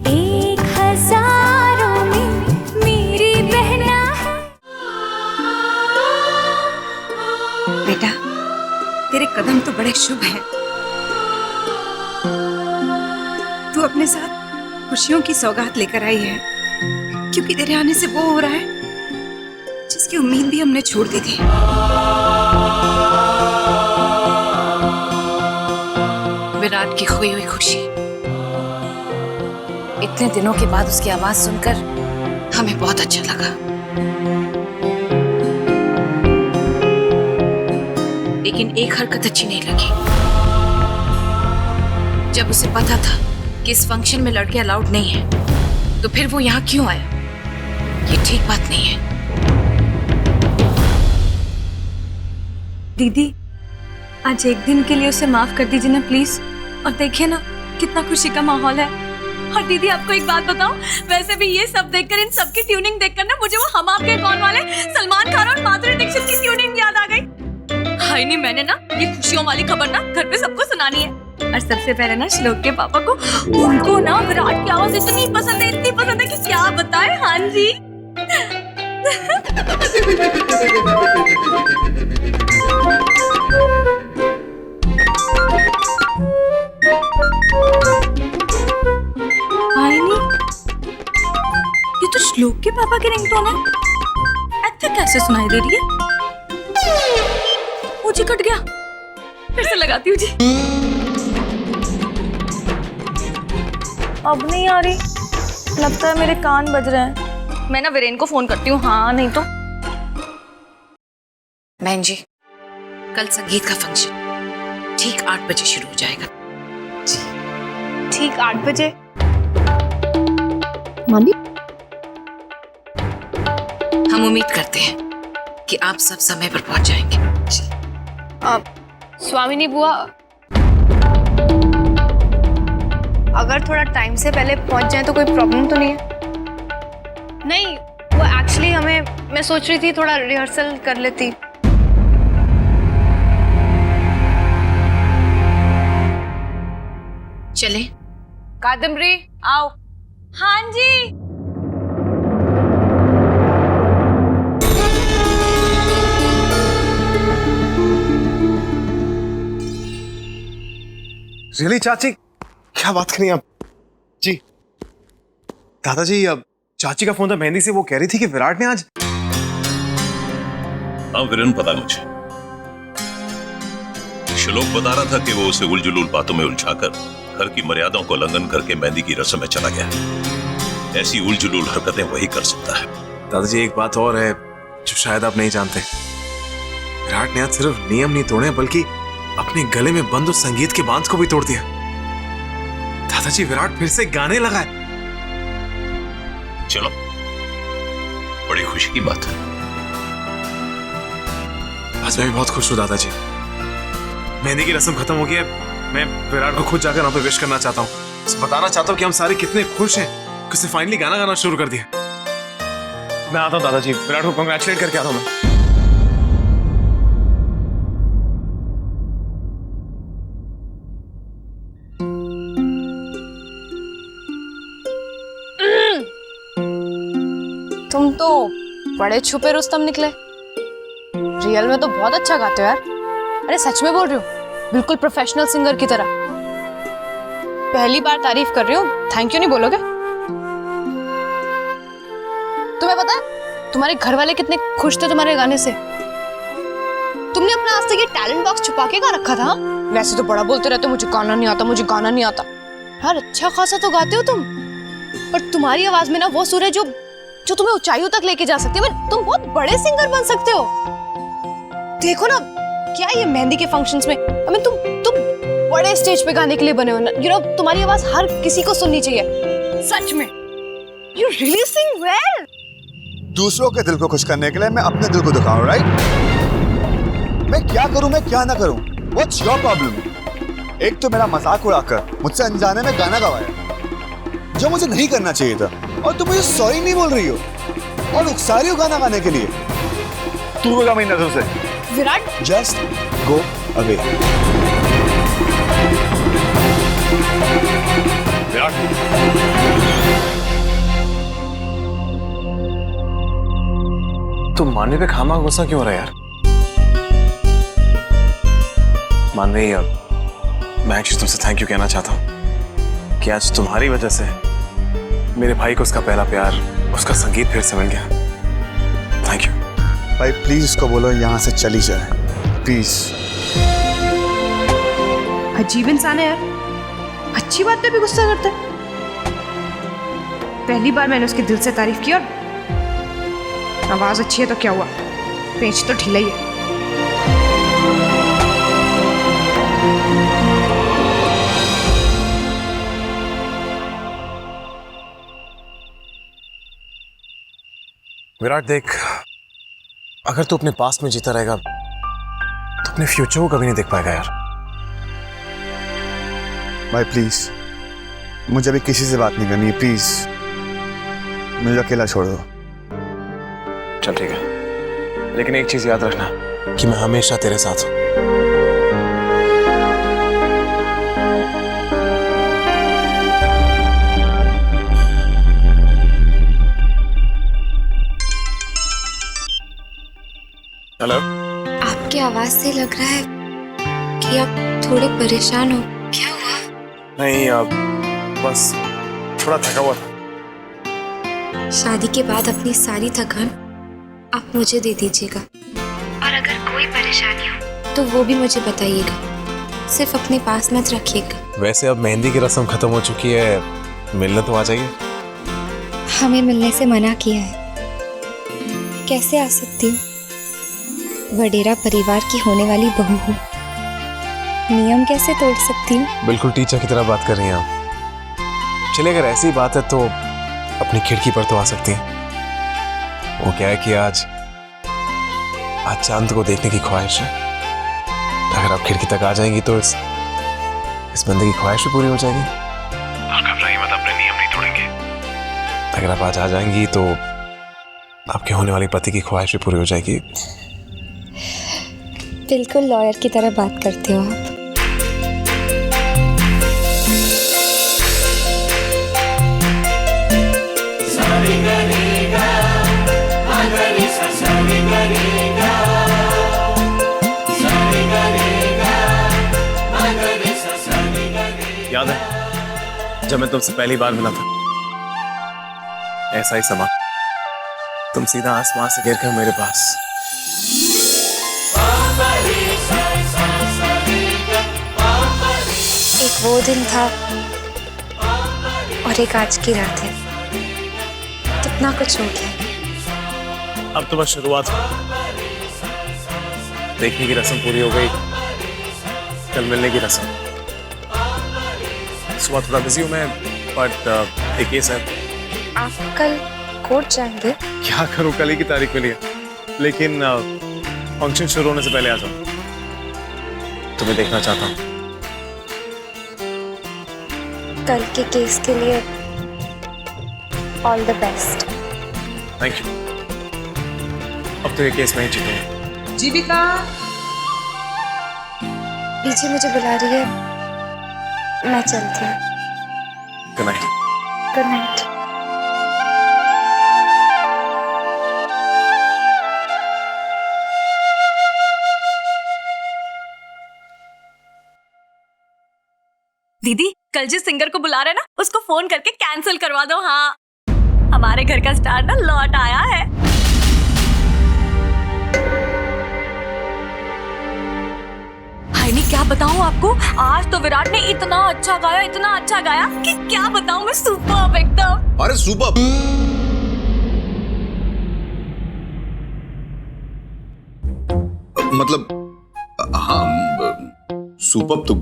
एक हजारों में मेरी बहना है। बेटा, तेरे कदम तो बड़े शुभ हैं। तू अपने साथ खुशियों की सौगात लेकर आई है, क्योंकि तेरे आने से वो हो रहा है जिसकी उम्मीद भी हमने छोड़ दी थी। विराट की खोई हुई खुशी, इतने दिनों के बाद उसकी आवाज सुनकर हमें बहुत अच्छा लगा। लेकिन एक हरकत अच्छी नहीं लगी। जब उसे पता था कि इस फंक्शन में लड़के अलाउड नहीं है, तो फिर वो यहाँ क्यों आया? ये ठीक बात नहीं है। दीदी, आज एक दिन के लिए उसे माफ कर दीजिए ना प्लीज। और देखिए ना कितना खुशी का माहौल है। और दीदी, आपको एक बात बताऊं, वैसे भी ये सब देखकर, इन सब की ट्यूनिंग देखकर ना मुझे वो हम आपके कौन वाले सलमान खान और माधुरी दीक्षित की ट्यूनिंग याद आ गई। हाय नहीं, मैंने ना ये खुशियों वाली खबर ना घर पे सबको सुनानी है। और सबसे पहले ना श्लोक के पापा को, उनको ना विराट की आवाज इतनी पसंद है कि क्या बताएं। हाँ जी। ये तो श्लोक के पापा की रिंगटोन है। ऐसे कैसे सुनाई दे रही है? मुझे कट गया, फिर से लगाती हूँ जी। अब नहीं आ रही, लगता है मेरे कान बज रहे हैं। मैं ना वीरेन को फोन करती हूँ। हाँ नहीं तो। बहन जी, कल संगीत का फंक्शन ठीक 8 बजे शुरू हो जाएगा। ठीक 8 बजे? मानी, हम उम्मीद करते हैं कि आप सब समय पर पहुंच जाएंगे। स्वामिनी बुआ, अगर थोड़ा टाइम से पहले पहुंच जाए तो कोई प्रॉब्लम तो नहीं है? नहीं, वो एक्चुअली मैं सोच रही थी थोड़ा रिहर्सल कर लेती। चले कादम्बरी, आओ। हाँ जी। रियली चाची, क्या बात करी आप जी? दादाजी, अब चाची का फोन था मेहंदी से, वो कह रही थी कि विराट ने आज। हाँ वीरेन, पता मुझे। श्लोक बता रहा था कि वो उसे उलझुल बातों में उलझाकर घर की मर्यादाओं को उल्लंघन करके मेहंदी की रस्म में चला गया। ऐसी उलझुल हरकतें वही कर सकता है। दादाजी, एक बात और है जो शायद आप नहीं जानते। विराट ने आज सिर्फ नियम नहीं तोड़े, बल्कि अपने गले में बंद उस संगीत के बांध को भी तोड़ दिया। दादाजी, विराट फिर से गाने लगा है। चलो, बड़ी खुशी की बात है। आज मैं भी बहुत खुश हूँ दादाजी। मेहंदी की रस्म खत्म हो गई है। मैं विराट को खुद जाकर वहां पे विश करना चाहता हूँ। उसे बताना चाहता हूँ कि हम सारे कितने खुश हैं कि उसने फाइनली गाना गाना शुरू कर दिया। मैं आता हूँ दादाजी, विराट को कांग्रेचुलेट करके आता हूँ मैं। तुम तो बड़े छुपे रुस्तम निकले। रियल में तो बहुत अच्छा गाते हो यार। अरे सच में बोल रही हूँ, बिल्कुल प्रोफेशनल सिंगर की तरह। पहली बार तारीफ कर रही हूँ, थैंक यू नहीं बोलोगे? तुम्हें पता है तुम्हारे घर वाले कितने खुश थे तुम्हारे गाने से? तुमने अपना आज तक ये टैलेंट बॉक्स छुपा के कहाँ रखा था? वैसे तो बड़ा बोलते रहते मुझे गाना नहीं आता, मुझे गाना नहीं आता। यार अच्छा खासा तो गाते हो तुम, पर तुम्हारी आवाज में ना वो सुर है जो तुम्हें ऊंचाइयों तक लेके जा सकती है। तुम बहुत बड़े सिंगर बन सकते हो। देखो ना, क्या ये मेहंदी के फंक्शंस में तुम बड़े स्टेज पे गाने के लिए बने हो ना। यू नो, तुम्हारी आवाज हर किसी को सुननी चाहिए। सच में, यू रियली सिंग वेल। दूसरों के दिल को खुश करने के लिए मैं अपने दिल को दुखाऊं, राइट? मैं क्या करूं, मैं क्या ना करूं, व्हाट्स योर प्रॉब्लम? एक तो मेरा मजाक उड़ाकर मुझसे अनजाने में गाना गवाया जो मुझे नहीं करना चाहिए था, और तुम मुझे सॉरी नहीं बोल रही हो और उकसा रही हो गाना गाने के लिए। तू होगा मेरी नजरों से। Virat, just go away. Virat, मानवी पे खामा गुस्सा क्यों हो रहा है यार? मानवी, मैं एक्चुअली तुमसे थैंक यू कहना चाहता हूँ कि आज तुम्हारी वजह से मेरे भाई को उसका पहला प्यार, उसका संगीत फिर से मिल गया। थैंक यू भाई। प्लीज उसको बोलो यहाँ से चली जाए, प्लीज। अजीब इंसान है यार, अच्छी बात पे भी गुस्सा करता है। पहली बार मैंने उसके दिल से तारीफ की और आवाज अच्छी है तो क्या हुआ, पेच तो ढीला ही है। विराट देख, अगर तू अपने पास्ट में जीता रहेगा तो अपने फ्यूचर को कभी नहीं देख पाएगा यार। भाई प्लीज, मुझे अभी किसी से बात नहीं करनी है, प्लीज मुझे अकेला छोड़ दो। चल ठीक है, लेकिन एक चीज याद रखना कि मैं हमेशा तेरे साथ हूं। हेलो। आपकी आवाज से लग रहा है कि आप थोड़े परेशान हो। क्या हुआ? नहीं, अब बस थोड़ा थका हुआ था। शादी के बाद अपनी सारी थकान आप मुझे दे दीजिएगा, और अगर कोई परेशानी हो तो वो भी मुझे बताइएगा, सिर्फ अपने पास मत रखिएगा। वैसे अब मेहंदी की रस्म खत्म हो चुकी है, मिलने तो आ जाइए। हमें मिलने से मना किया है, कैसे आ सकती हूँ? वडेरा परिवार की होने वाली बहू हूँ, नियम कैसे तोड़ सकती हूँ? बिल्कुल टीचर की तरह बात कर रही हैं आप। चलिए, अगर ऐसी बात है तो अपनी खिड़की पर तो आ सकती हैं। वो क्या है कि आज चांद को देखने की ख्वाहिश है। अगर आप खिड़की तक आ जाएंगी तो इस बंदे की ख्वाहिश भी पूरी हो जाएगी। और घबराइए मत, अपने नियम नहीं तोड़ेंगे। अगर आप आज आ जाएंगी तो आपके होने वाले पति की ख्वाहिश भी पूरी हो जाएगी। बिल्कुल लॉयर की तरह बात करते हो आप। याद है जब मैं तुमसे पहली बार मिला था, ऐसा ही समा तुम सीधा आसमान से गिर कर मेरे पास। एक वो दिन था और एक आज की रात है, कितना कुछ हो गया। अब तो बस शुरुआत है। देखने की रस्म पूरी हो गई, कल मिलने की रस्म। सुबह थोड़ा बिजी हूँ मैं, बट एक केस है। आप कल कोर्ट जाएंगे? क्या करूँ, कल ही की तारीख मिली है, लेकिन फंक्शन शुरू होने से पहले आ जाऊँ। तुम्हें देखना चाहता हूँ। कल के केस के लिए all the best. Thank you. अब तो ये केस मैं ही जीतूंगा। जीविका, पीछे मुझे बुला रही है, मैं चलती हूँ। Good night. Good night. दीदी, कल जिस सिंगर को बुला रहे ना, उसको फोन करके कैंसिल करवा दो। हाँ, हमारे घर का स्टार ना लौट आया है। हाय, नहीं क्या बताऊं आपको, आज तो विराट ने इतना अच्छा गाया कि क्या बताऊं मैं, सुपर्ब एकदम। अरे सुपर्ब, मतलब हाँ, सुपर्ब तो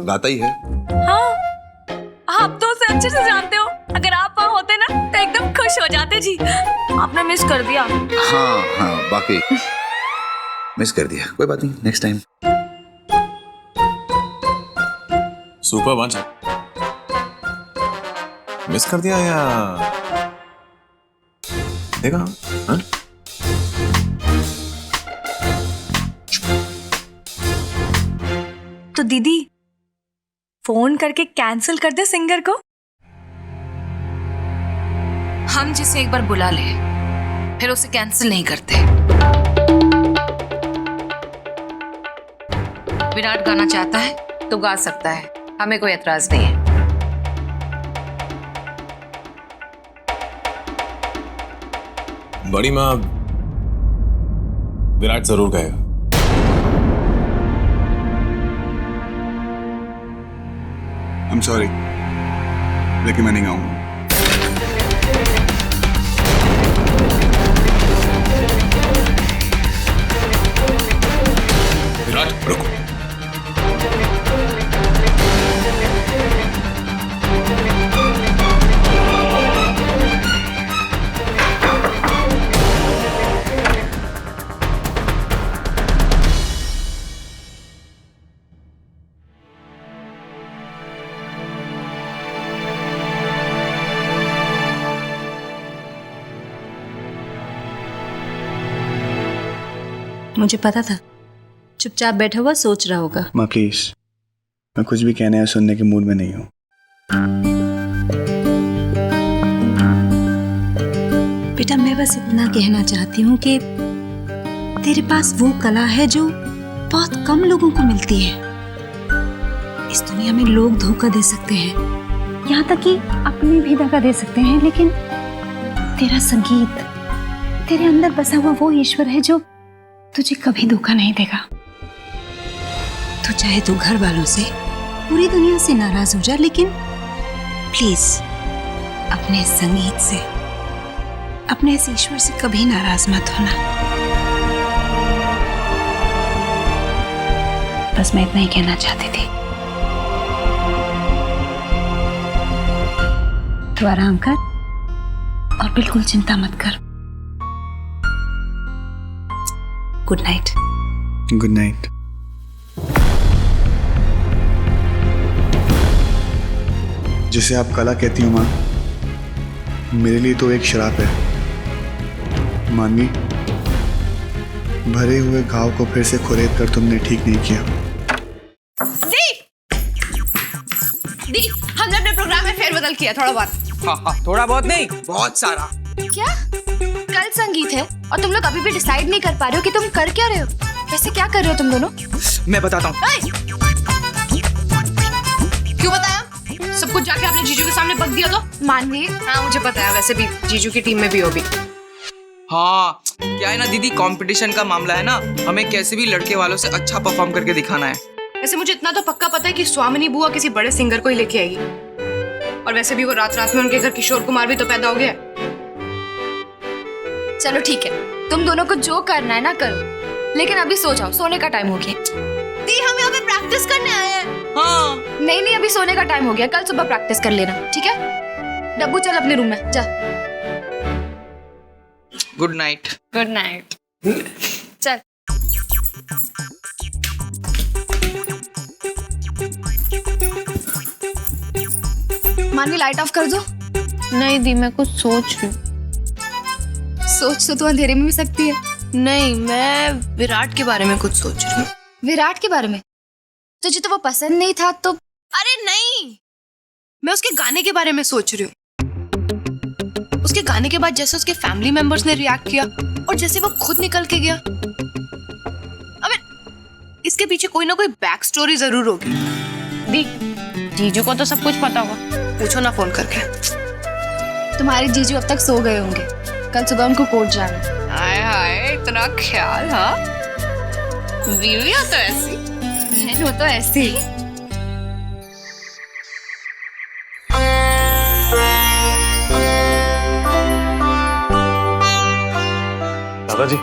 गाता ही है। हाँ, आप तो उसे अच्छे से जानते हो। अगर आप वहाँ होते ना तो एकदम खुश हो जाते जी। आपने मिस कर दिया। हाँ हाँ, वाकई मिस कर दिया, कोई बात नहीं, next time. Super bunch. Miss कर दिया या देखा? हाँ? तो दीदी फोन करके कैंसिल कर दे सिंगर को। हम जिसे एक बार बुला ले फिर उसे कैंसिल नहीं करते। विराट गाना चाहता है तो गा सकता है, हमें कोई एतराज नहीं है। बड़ी माँ, विराट जरूर गाएगा। I'm sorry, लेकिन मैं नहीं गाऊंगा। विराट रुको। मुझे पता था चुपचाप बैठा हुआ सोच रहा होगा। माँ प्लीज, मैं कुछ भी कहने या सुनने के मूड में नहीं हूँ। बेटा मैं बस इतना कहना चाहती हूँ कि तेरे पास वो कला है जो बहुत कम लोगों को मिलती है। इस दुनिया में लोग धोखा दे सकते हैं, यहाँ तक कि अपने भी धोखा दे सकते हैं, लेकिन तेरा संगीत, तेरे अंदर बसा हुआ वो ईश्वर है जो तुझे कभी धोखा नहीं देगा। तो चाहे तू घर वालों से, पूरी दुनिया से नाराज हो जा, लेकिन प्लीज अपने संगीत से, अपने इस ईश्वर से कभी नाराज मत होना। बस मैं इतना ही कहना चाहती थी। तू आराम कर और बिल्कुल चिंता मत कर। Good night. Good night. जिसे आप कला कहती हो माँ, मेरे लिए तो एक श्राप है। मानवी, भरे हुए घाव को फिर से खुरेद कर तुमने ठीक नहीं किया। दी, हमने अपने प्रोग्राम में फेरबदल किया थोड़ा बहुत। हाँ, थोड़ा बहुत नहीं, बहुत सारा। क्या? कल संगीत है और तुम लोग अभी भी डिसाइड नहीं कर पा रहे हो कि तुम कर क्या रहे हो? वैसे क्या कर रहे हो तुम दोनों? मैं बताता हूँ। क्यों बताया? सब कुछ जाके आपने जीजू के सामने बक दिया तो? मानवी, हाँ मुझे पता है, वैसे भी जीजू की टीम में भी हो भी। हाँ, क्या है ना दीदी, कंपटीशन का मामला है ना, हमें कैसे भी लड़के वालों से अच्छा परफॉर्म करके दिखाना है। वैसे मुझे इतना तो पक्का पता है कि स्वामिनी बुआ किसी बड़े सिंगर को ही लेके आएगी, और वैसे भी वो रात रात में उनके घर किशोर कुमार भी तो पैदा हो गया। चलो ठीक है, तुम दोनों को जो करना है ना करो, लेकिन अभी सो जाओ, सोने का टाइम हो गया। दी, हम यहाँ पे प्रैक्टिस करने आए हैं। हाँ। नहीं, अभी सोने का टाइम हो गया, कल सुबह प्रैक्टिस कर लेना, ठीक है? डब्बू चल अपने रूम में जा। Good night. Good night. चल। मानवी, लाइट ऑफ कर दो। नहीं दी, मैं कुछ सोच रही हूँ। सोच तो अंधेरे में भी सकती है। नहीं, मैं विराट के बारे में कुछ सोच रही हूँ। विराट के बारे में? तुझे तो वो पसंद नहीं था तो? अरे नहीं, मैं उसके गाने के बारे में सोच रही हूँ। उसके गाने के बाद जैसे उसके फैमिली मेंबर्स ने रिएक्ट किया और जैसे वो खुद निकल के गया, अबे इसके पीछे कोई ना कोई बैक स्टोरी जरूर होगी। दी, जीजू को तो सब कुछ पता होगा, पूछो ना फोन करके। तुम्हारे जीजू अब तक सो गए होंगे, कल सुबह उनको कोर्ट जाना है। हाय हाय, इतना ख्याल। हाँ, बीवी हो तो ऐसी, बहन हो तो ऐसे ही। दादाजी।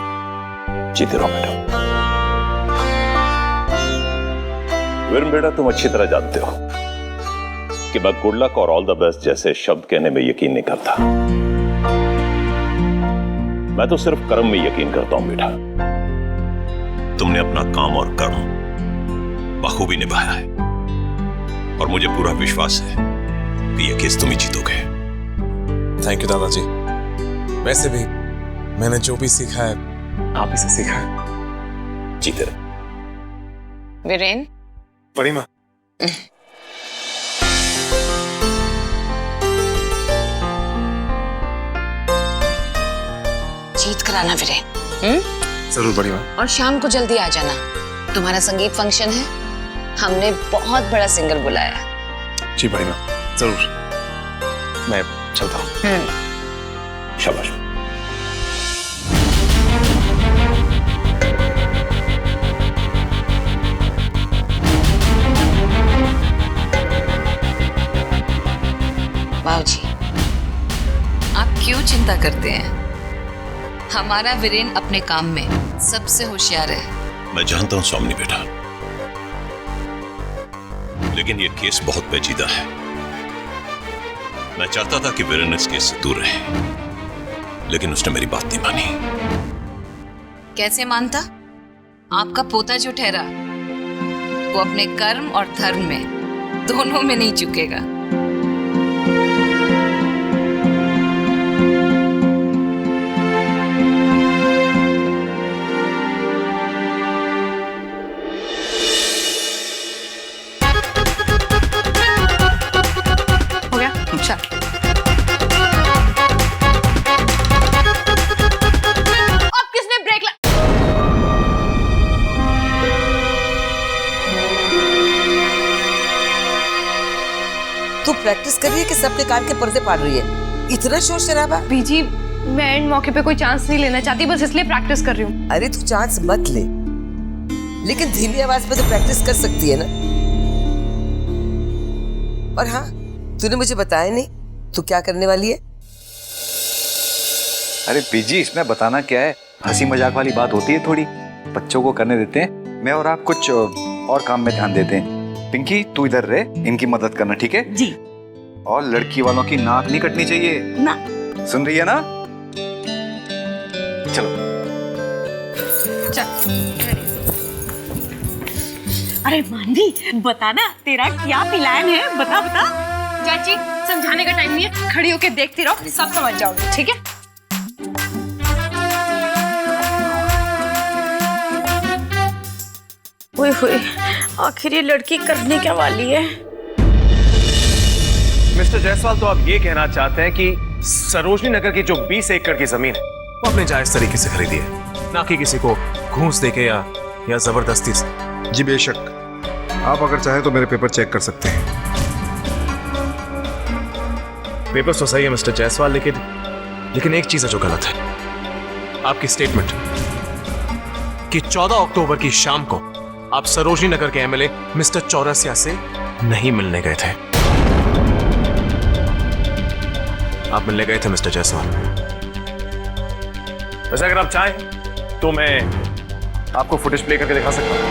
जीते रहो मैडम। वीरेन बेटा, तुम अच्छी तरह जानते हो कि मैं गुड लक और ऑल द बेस्ट जैसे शब्द कहने में यकीन नहीं करता। मैं तो सिर्फ कर्म में यकीन करता हूं बेटा। तुमने अपना काम और कर्म बखूबी निभाया है और मुझे पूरा विश्वास है कि यह केस तुम ही जीतोगे। थैंक यू दादाजी। वैसे भी मैंने जो भी सीखा है आप ही से सीखा है। जीते रहे। वीरेन। बड़ी माँ। जीत कर आना वीरेन। जरूर बड़ी माँ। और शाम को जल्दी आ जाना, तुम्हारा संगीत फंक्शन है, हमने बहुत बड़ा सिंगर बुलाया है। जी बड़ी माँ, जरूर। मैं चलता हूँ। शाबाश। बाबूजी, आप क्यों चिंता करते हैं? हमारा वीरेन अपने काम में सबसे होशियार है। मैं जानता हूं स्वामिनी बेटा, लेकिन ये केस बहुत पेचीदा है। मैं चाहता था कि वीरेन इस केस से दूर रहे, लेकिन उसने मेरी बात नहीं मानी। कैसे मानता? आपका पोता जो ठहरा, वो अपने कर्म और धर्म में दोनों में नहीं चुकेगा। हो गया? चल। अब किसने ब्रेक ला? तू प्रैक्टिस कर रही है कि सबके कान के पर्दे पाड़ रही है? इतना शोर शराबा। बीजी, मैं एंड मौके पे कोई चांस नहीं लेना चाहती, बस इसलिए प्रैक्टिस कर रही हूँ। अरे तू चांस मत ले, लेकिन धीमी आवाज में तो प्रैक्टिस कर सकती है ना। और हाँ, तूने मुझे बताया नहीं तू क्या करने वाली है? अरे बीजी, इसमें बताना क्या है, हंसी मजाक वाली बात होती है थोड़ी, बच्चों को करने देते हैं। मैं और आप कुछ और काम में ध्यान देते हैं। पिंकी तू इधर रहे, इनकी मदद करना, ठीक है? जी। और लड़की वालों की नाक नहीं कटनी चाहिए ना। सुन रही है ना? चलो। अरे मानवी, बता ना, तेरा क्या प्लान है? बता बता। चाची, समझाने का टाइम नहीं है, खड़ी होके देखती रहो, सब समझ जाओगे, ठीक है? ओए होए, आखिर ये लड़की करने क्या वाली है? मिस्टर जायसवाल, तो आप ये कहना चाहते हैं कि सरोजनी नगर की जो 20 एकड़ की जमीन है वो अपने जायज तरीके से खरीदी है, ना कि किसी को घूस देके या जबरदस्ती से? जी बेशक, आप अगर चाहें तो मेरे पेपर चेक कर सकते हैं। पेपर तो सही है मिस्टर जायसवाल, लेकिन एक चीज है जो गलत है। आपकी स्टेटमेंट कि 14 अक्टूबर की शाम को आप सरोजनी नगर के एमएलए मिस्टर चौरसिया से नहीं मिलने गए थे। आप मिलने गए थे मिस्टर जायसवाल। वैसे अगर आप चाहें तो मैं आपको फुटेज प्ले करके दिखा सकता हूं।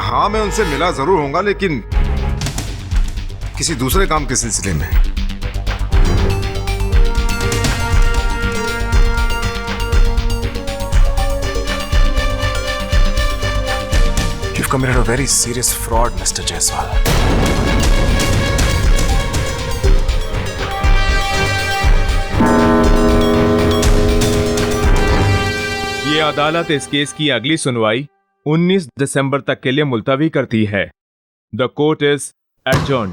हाँ, मैं उनसे मिला जरूर होऊंगा, लेकिन किसी दूसरे काम के सिलसिले में। You've committed a very serious fraud, Mr. Jaiswal. ये अदालत इस केस की अगली सुनवाई 19 दिसंबर तक के लिए मुलतवी करती है। The court is adjourned.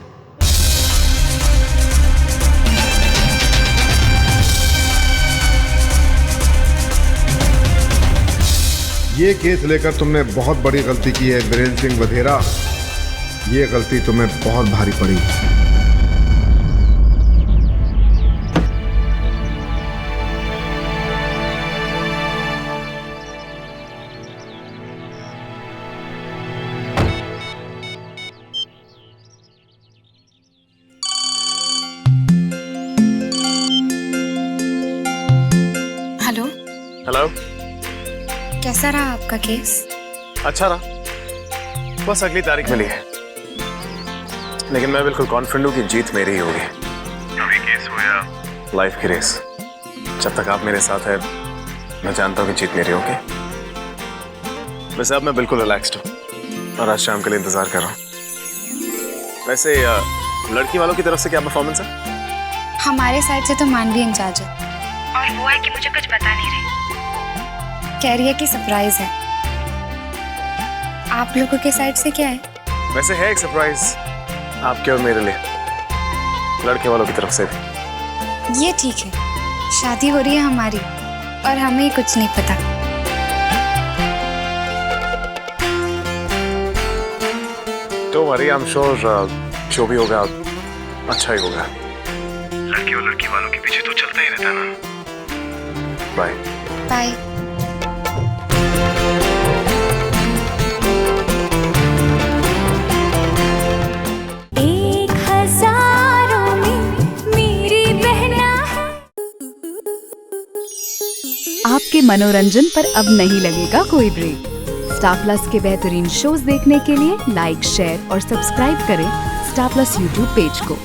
ये केस लेकर तुमने बहुत बड़ी गलती की है वीरेंद्र सिंह वधेरा। ये गलती तुम्हें बहुत भारी पड़ी। हेलो। हेलो। कैसा रहा आपका केस? अच्छा रहा, बस अगली तारीख मिली है, लेकिन मैं बिल्कुल कॉन्फिडेंट हूँ कि जीत मेरी ही होगी। अभी केस हुआ लाइफ की रेस, जब तक आप मेरे साथ है मैं जानता हूँ कि जीत मेरी होगी। वैसे अब मैं बिल्कुल रिलैक्स्ड हूँ और आज शाम के लिए इंतजार कर रहा हूँ। वैसे लड़की वालों की तरफ से क्या परफॉर्मेंस है? हमारे साइड से तो मानवी इंचार्ज है, और वो है कि मुझे कुछ बता नहीं रही, कह रही है कि सरप्राइज है। आप लोगों के साइड से क्या है? वैसे है एक सरप्राइज आपके और मेरे लिए, लड़के वालों की तरफ से भी। ये ठीक है, शादी हो रही है हमारी और हमें कुछ नहीं पता। तो वरी आई एम श्योर जो भी होगा अच्छा ही होगा। लड़की और लड़की वालों के पीछे तो चलता ही रहता है ना। Bye bye. आपके मनोरंजन पर अब नहीं लगेगा कोई ब्रेक। स्टार प्लस के बेहतरीन शोज देखने के लिए लाइक, शेयर और सब्सक्राइब करें स्टार प्लस यूट्यूब पेज को।